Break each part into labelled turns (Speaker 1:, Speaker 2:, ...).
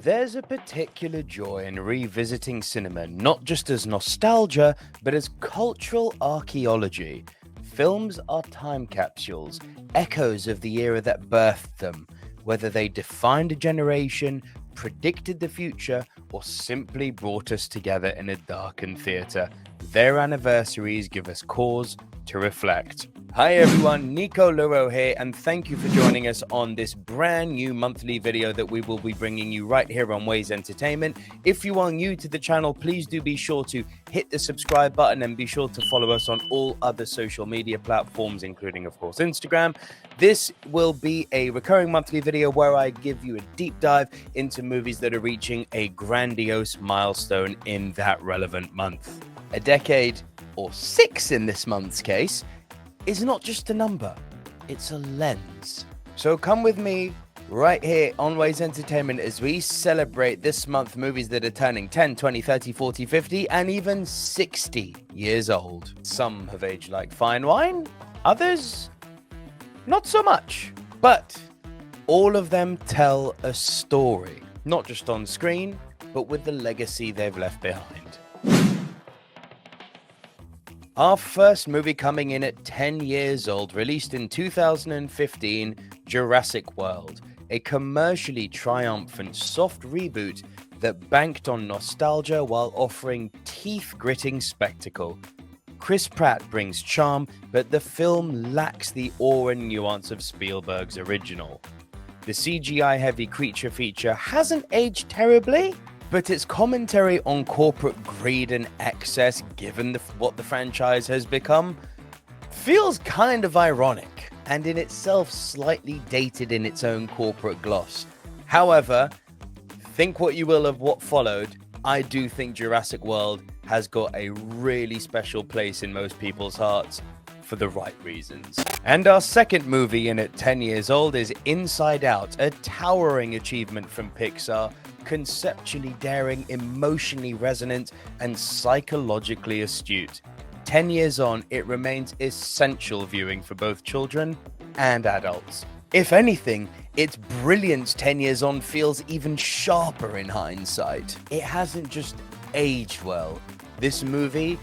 Speaker 1: There's a particular joy in revisiting cinema not just as nostalgia, but as cultural archaeology. Films are time capsules, echoes of the era that birthed them, whether they defined a generation, predicted the future, or simply brought us together in a darkened theatre. Their anniversaries give us cause to reflect. Hi everyone, Nico Luro here, and thank you for joining us on this brand new monthly video that we will be bringing you right here on Ways Entertainment. If you are new to the channel, please do be sure to hit the subscribe button and be sure to follow us on all other social media platforms, including, of course, Instagram. This will be a recurring monthly video where I give you a deep dive into movies that are reaching a grandiose milestone in that relevant month. A decade, or 6 in this month's case, is not just a number, it's a lens. So come with me right here on Ways Entertainment as we celebrate this month movies that are turning 10, 20, 30, 40, 50, and even 60 years old. Some have aged like fine wine, others not so much. But all of them tell a story, not just on screen, but with the legacy they've left behind. Our first movie coming in at 10 years old, released in 2015, Jurassic World, a commercially triumphant soft reboot that banked on nostalgia while offering teeth-gritting spectacle. Chris Pratt brings charm, but the film lacks the awe and nuance of Spielberg's original. The CGI-heavy creature feature hasn't aged terribly, but its commentary on corporate greed and excess, given what the franchise has become, feels kind of ironic and in itself slightly dated in its own corporate gloss. However, think what you will of what followed, I do think Jurassic World has got a really special place in most people's hearts for the right reasons. And our second movie in at 10 years old is Inside Out, a towering achievement from Pixar, conceptually daring, emotionally resonant, and psychologically astute. 10 years on, it remains essential viewing for both children and adults. If anything, its brilliance 10 years on feels even sharper in hindsight. It hasn't just aged well. This movie,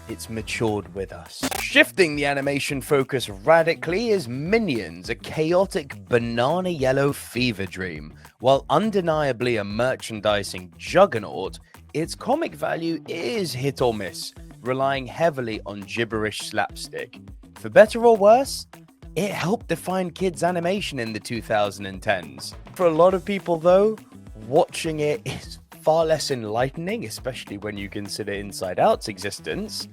Speaker 1: it's matured with us. Shifting the animation focus radically is Minions, a chaotic banana yellow fever dream. While undeniably a merchandising juggernaut, its comic value is hit or miss, relying heavily on gibberish slapstick. For better or worse, it helped define kids' animation in the 2010s. For a lot of people though, watching it is far less enlightening, especially when you consider Inside Out's existence,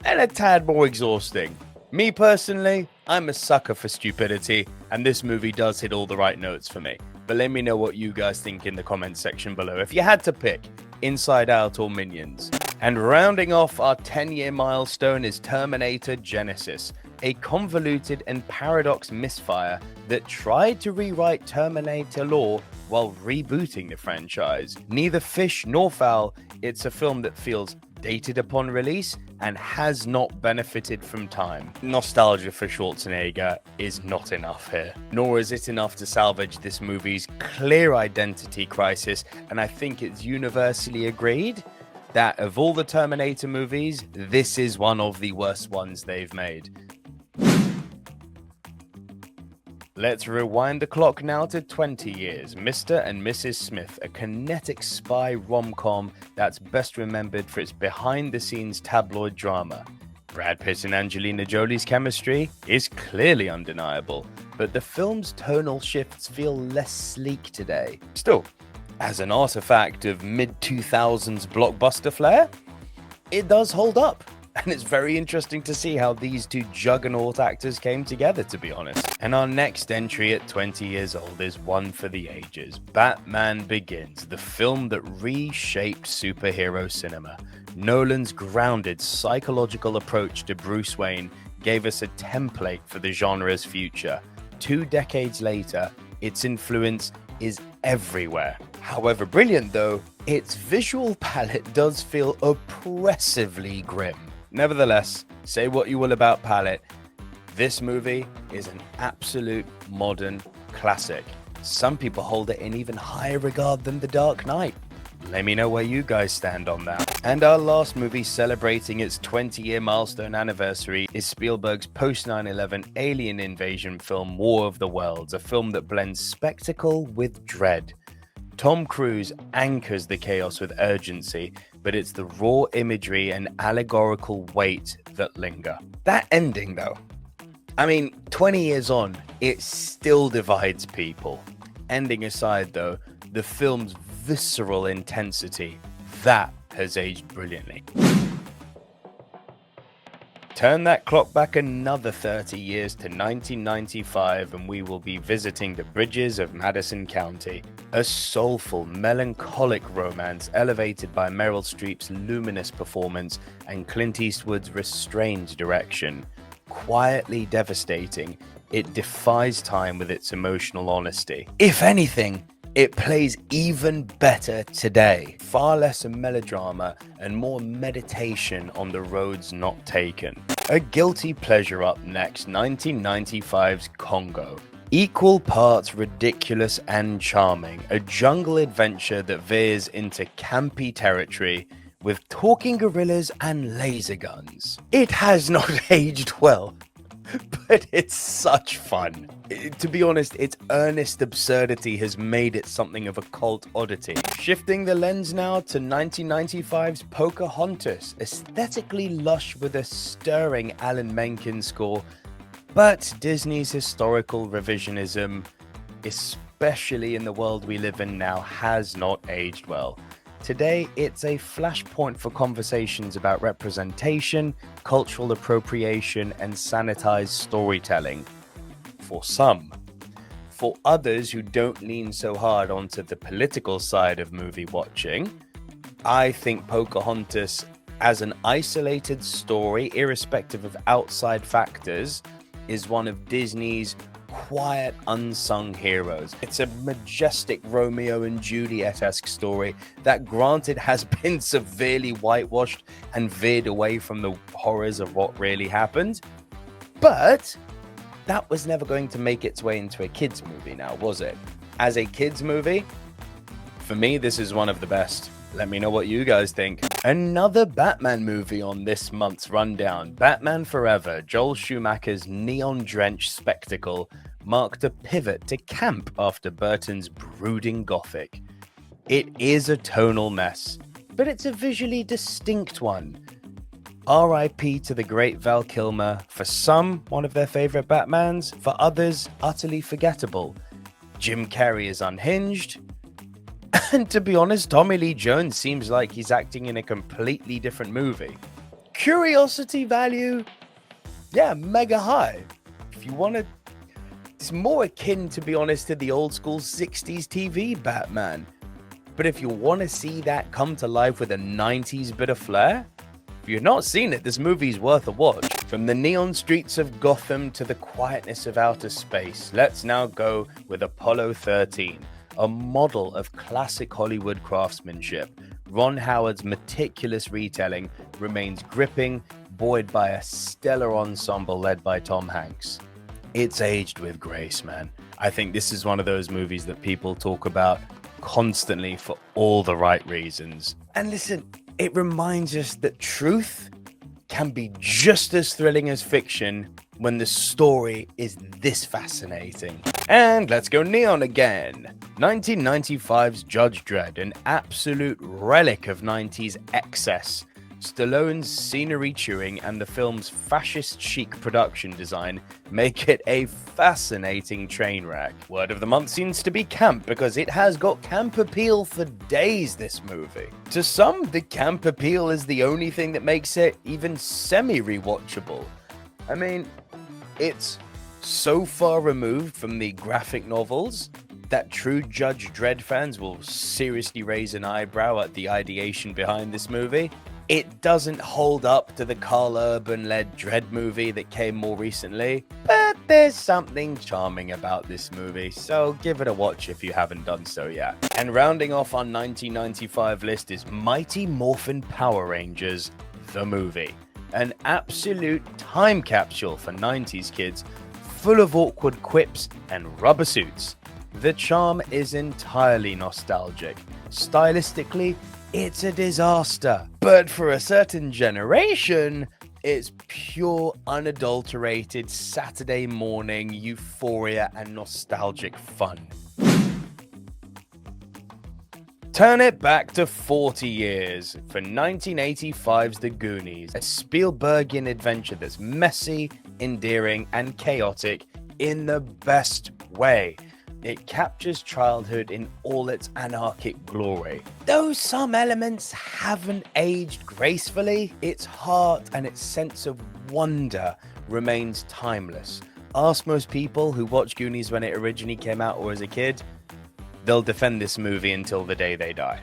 Speaker 1: and a tad more exhausting. Me personally, I'm a sucker for stupidity, and this movie does hit all the right notes for me. But let me know what you guys think in the comments section below. If you had to pick Inside Out or Minions. And rounding off our 10-year milestone is Terminator Genisys, a convoluted and paradox misfire that tried to rewrite Terminator lore while rebooting the franchise. Neither fish nor fowl, it's a film that feels dated upon release and has not benefited from time. Nostalgia for Schwarzenegger is not enough here, nor is it enough to salvage this movie's clear identity crisis, and I think it's universally agreed that of all the Terminator movies, this is one of the worst ones they've made. Let's rewind the clock now to 20 years. Mr. and Mrs. Smith, a kinetic spy rom-com that's best remembered for its behind-the-scenes tabloid drama. Brad Pitt and Angelina Jolie's chemistry is clearly undeniable, but the film's tonal shifts feel less sleek today. Still, as an artifact of mid-2000s blockbuster flair, it does hold up. And it's very interesting to see how these two juggernaut actors came together, to be honest. And our next entry at 20 years old is one for the ages. Batman Begins, the film that reshaped superhero cinema. Nolan's grounded psychological approach to Bruce Wayne gave us a template for the genre's future. 2 decades later, its influence is everywhere. However brilliant though, its visual palette does feel oppressively grim. Nevertheless, say what you will about palette, this movie is an absolute modern classic. Some people hold it in even higher regard than The Dark Knight. Let me know where you guys stand on that. And our last movie celebrating its 20-year milestone anniversary is Spielberg's post-9/11 alien invasion film War of the Worlds, a film that blends spectacle with dread. Tom Cruise anchors the chaos with urgency, but it's the raw imagery and allegorical weight that linger. That ending, though, 20 years on, it still divides people. Ending aside, though, the film's visceral intensity, that has aged brilliantly. Turn that clock back another 30 years to 1995 and we will be visiting the bridges of Madison County. A soulful, melancholic romance elevated by Meryl Streep's luminous performance and Clint Eastwood's restrained direction. Quietly devastating, it defies time with its emotional honesty. If anything, it plays even better today. Far less a melodrama and more meditation on the roads not taken. A guilty pleasure up next, 1995's Congo. Equal parts ridiculous and charming, a jungle adventure that veers into campy territory with talking gorillas and laser guns. It has not aged well, but it's such fun. To be honest, its earnest absurdity has made it something of a cult oddity. Shifting the lens now to 1995's Pocahontas, aesthetically lush with a stirring Alan Menken score, but Disney's historical revisionism, especially in the world we live in now, has not aged well. Today, it's a flashpoint for conversations about representation, cultural appropriation, and sanitized storytelling. For some. For others who don't lean so hard onto the political side of movie watching, I think Pocahontas, as an isolated story, irrespective of outside factors, is one of Disney's quiet, unsung heroes. It's a majestic Romeo and Juliet-esque story that, granted, has been severely whitewashed and veered away from the horrors of what really happened, but that was never going to make its way into a kids movie now, was it? As a kids movie, for me, this is one of the best. Let me know what you guys think. Another Batman movie on this month's rundown, Batman Forever, Joel Schumacher's neon-drenched spectacle, marked a pivot to camp after Burton's brooding gothic. It is a tonal mess, but it's a visually distinct one. R.I.P. to the great Val Kilmer, for some, one of their favorite Batmans, for others, utterly forgettable. Jim Carrey is unhinged, and to be honest, Tommy Lee Jones seems like he's acting in a completely different movie. Curiosity value, yeah, mega high. If you want to, it's more akin, to be honest, to the old school 60s TV Batman. But if you want to see that come to life with a 90s bit of flair, if you've not seen it, this movie's worth a watch. From the neon streets of Gotham to the quietness of outer space, let's now go with Apollo 13. A model of classic Hollywood craftsmanship, Ron Howard's meticulous retelling remains gripping, buoyed by a stellar ensemble led by Tom Hanks. It's aged with grace, man. I think this is one of those movies that people talk about constantly for all the right reasons. And listen, it reminds us that truth can be just as thrilling as fiction when the story is this fascinating. And let's go neon again. 1995's Judge Dredd, an absolute relic of 90s excess. Stallone's scenery chewing and the film's fascist chic production design make it a fascinating train wreck. Word of the month seems to be camp, because it has got camp appeal for days, this movie. To some, the camp appeal is the only thing that makes it even semi-rewatchable. I mean, it's so far removed from the graphic novels that true Judge Dredd fans will seriously raise an eyebrow at the ideation behind this movie. It doesn't hold up to the Carl Urban-led Dredd movie that came more recently, but there's something charming about this movie, so give it a watch if you haven't done so yet. And rounding off our 1995 list is Mighty Morphin Power Rangers, the movie. An absolute time capsule for 90s kids, full of awkward quips and rubber suits. The charm is entirely nostalgic. Stylistically, it's a disaster. But for a certain generation, it's pure, unadulterated Saturday morning euphoria and nostalgic fun. Turn it back to 40 years for 1985's The Goonies, a Spielbergian adventure that's messy, endearing, and chaotic in the best way. It captures childhood in all its anarchic glory. Though some elements haven't aged gracefully, its heart and its sense of wonder remains timeless. Ask most people who watched Goonies when it originally came out or as a kid, they'll defend this movie until the day they die.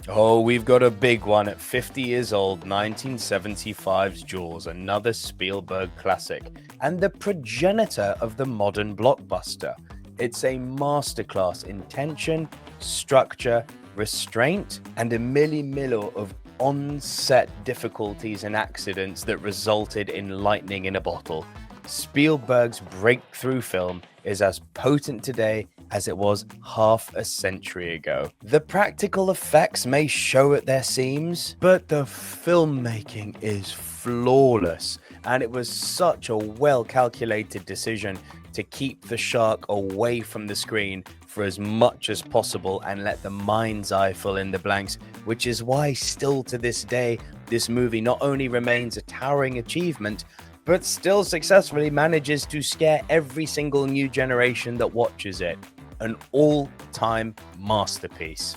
Speaker 1: Oh, we've got a big one at 50 years old, 1975's Jaws, another Spielberg classic, and the progenitor of the modern blockbuster. It's a masterclass in tension, structure, restraint, and a milli-milli of on-set difficulties and accidents that resulted in lightning in a bottle. Spielberg's breakthrough film is as potent today as it was half a century ago. The practical effects may show at their seams, but the filmmaking is flawless, and it was such a well-calculated decision to keep the shark away from the screen for as much as possible and let the mind's eye fill in the blanks, which is why still to this day, this movie not only remains a towering achievement, but still successfully manages to scare every single new generation that watches it. An all-time masterpiece.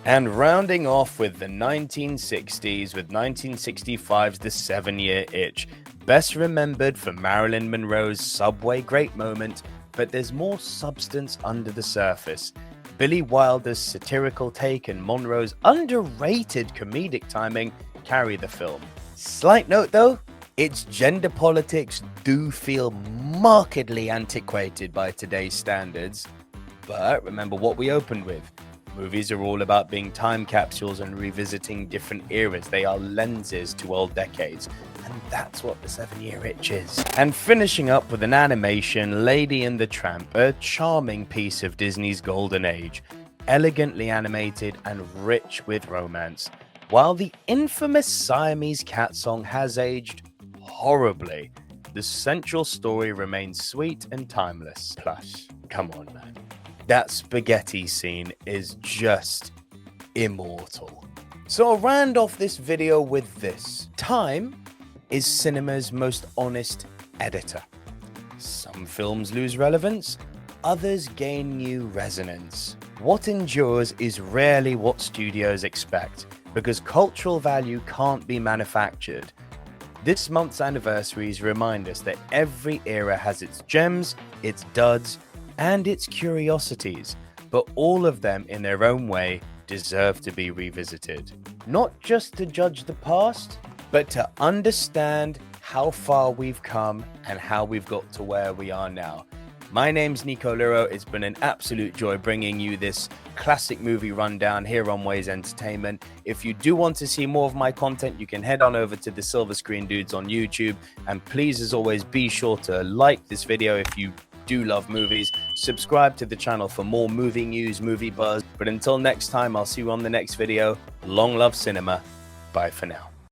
Speaker 1: And rounding off with the 1960s with 1965's The 7-Year Itch, best remembered for Marilyn Monroe's subway great moment, but there's more substance under the surface. Billy Wilder's satirical take and Monroe's underrated comedic timing carry the film. Slight note though, its gender politics do feel markedly antiquated by today's standards. But remember what we opened with. Movies are all about being time capsules and revisiting different eras. They are lenses to old decades. And that's what The 7-Year Itch is. And finishing up with an animation, Lady and the Tramp, a charming piece of Disney's golden age. Elegantly animated and rich with romance. While the infamous Siamese cat song has aged horribly, the central story remains sweet and timeless. Plus, come on man, that spaghetti scene is just immortal. So I'll round off this video with this. Time is cinema's most honest editor. Some films lose relevance, others gain new resonance. What endures is rarely what studios expect, because cultural value can't be manufactured. This month's anniversaries remind us that every era has its gems, its duds, and its curiosities, but all of them in their own way deserve to be revisited. Not just to judge the past, but to understand how far we've come and how we've got to where we are now. My name's Nico Luro. It's been an absolute joy bringing you this classic movie rundown here on Ways Entertainment. If you do want to see more of my content, you can head on over to the Silver Screen Dudes on YouTube. And please, as always, be sure to like this video if you do love movies. Subscribe to the channel for more movie news, movie buzz. But until next time, I'll see you on the next video. Long love cinema. Bye for now.